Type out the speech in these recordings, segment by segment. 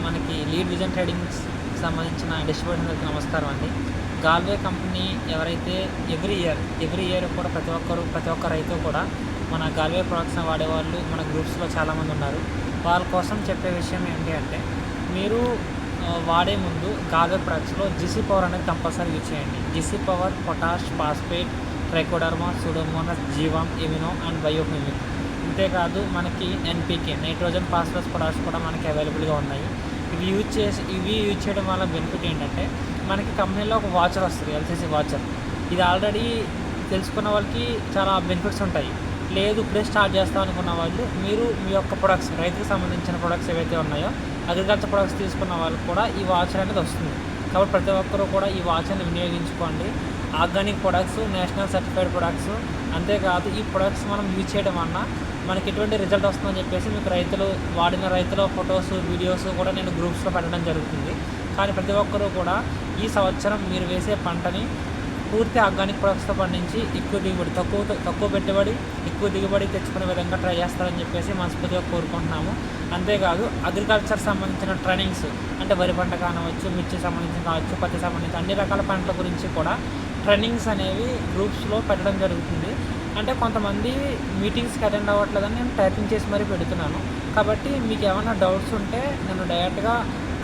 మనకి lead vision tradings సంబంధించిన డిస్ట్రిబ్యూటర్‌కి నమస్కారం అండి. గాల్వే కంపెనీ ఎవరైతే ఎవ్రీ ఇయర్ కూడా ప్రతి ఒక్క రైతు కూడా మన గాల్వే ప్రొడక్ట్స్‌ని వాడేవాళ్ళు మన గ్రూప్స్‌లో చాలామంది ఉన్నారు. వాళ్ళ కోసం చెప్పే విషయం ఏంటి అంటే, మీరు వాడే ముందు గాల్వే ప్రొడక్ట్స్‌లో జీసీ పవర్ అనేది కంపల్సరీ యూజ్ చేయండి. GC power, potash, phosphate, trichoderma, pseudomonas, జీవామ్, ఎమినో అండ్ బయోఫ్యూమిక్. అంతేకాదు మనకి ఎన్‌పీకే, నైట్రోజన్, ఫాస్ఫరస్, పొటాష్ కూడా మనకి అవైలబుల్‌గా ఉన్నాయి. ఇవి యూజ్ చేయడం వల్ల బెనిఫిట్ ఏంటంటే, మనకి కంపెనీలో ఒక వాచర్ వస్తుంది, ఎల్‌సీసీ వాచర్. ఇది ఆల్రెడీ తెలుసుకున్న వాళ్ళకి చాలా బెనిఫిట్స్ ఉంటాయి. లేదు ఇప్పుడే స్టార్ట్ చేస్తాం అనుకున్న వాళ్ళు, మీరు మీ యొక్క ప్రొడక్ట్స్, రైతుకు సంబంధించిన ప్రొడక్ట్స్ ఏవైతే ఉన్నాయో అగ్రికల్చర్ ప్రొడక్ట్స్ తీసుకున్న వాళ్ళకి కూడా ఈ వాచర్ అనేది వస్తుంది. కాబట్టి ప్రతి ఒక్కరూ కూడా ఈ వాచర్ని వినియోగించుకోండి. Organic products, national certified products, అంతేకాదు ఈ ప్రొడక్ట్స్ మనం యూజ్ చేయడం వలన మనకి ఎటువంటి రిజల్ట్ వస్తుందని చెప్పేసి మీకు వాడిన రైతుల ఫొటోస్, వీడియోస్ కూడా నేను గ్రూప్స్లో పెట్టడం జరుగుతుంది. కానీ ప్రతి ఒక్కరూ కూడా ఈ సంవత్సరం మీరు వేసే పంటని పూర్తి ఆర్గానిక్ ప్రొడక్ట్స్తో పండించి ఎక్కువ దిగుబడి, తక్కువ పెట్టుబడి ఎక్కువ దిగుబడి తెచ్చుకునే విధంగా ట్రై చేస్తారని చెప్పేసి మనస్ఫూర్తిగా కోరుకుంటున్నాము. అంతేకాదు అగ్రికల్చర్ సంబంధించిన ట్రైనింగ్స్, అంటే వరి పంట కావచ్చు, మిర్చి సంబంధించి కావచ్చు, పత్తి సంబంధించి అన్ని రకాల పంటల గురించి కూడా ట్రైనింగ్స్ అనేవి గ్రూప్స్లో పెట్టడం జరుగుతుంది. అంటే కొంతమంది మీటింగ్స్కి అటెండ్ అవ్వట్లేదని నేను టైపింగ్ చేసి మరీ పెడుతున్నాను. కాబట్టి మీకు ఏమైనా డౌట్స్ ఉంటే నన్ను డైరెక్ట్గా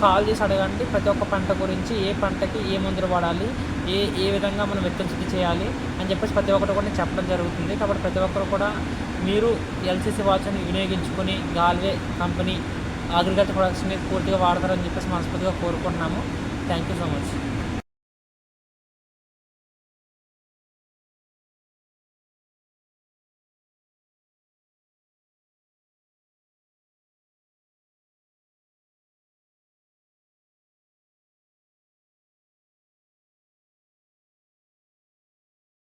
కాల్ చేసి అడగండి. ప్రతి ఒక్క పంట గురించి, ఏ పంటకి ఏ మందులు వాడాలి, ఏ విధంగా మనం విత్తన శుద్ధి చేయాలి అని చెప్పేసి ప్రతి ఒక్కరు కూడా నేను చెప్పడం జరుగుతుంది. కాబట్టి ప్రతి ఒక్కరు కూడా మీరు ఎల్‌సీసీ వాచ్ని వినియోగించుకొని గాల్వే కంపెనీ అగ్రికల్చర్ ప్రొడక్ట్స్ని పూర్తిగా వాడతారని చెప్పేసి మనస్ఫూర్తిగా కోరుకుంటున్నాము. Thank you so much.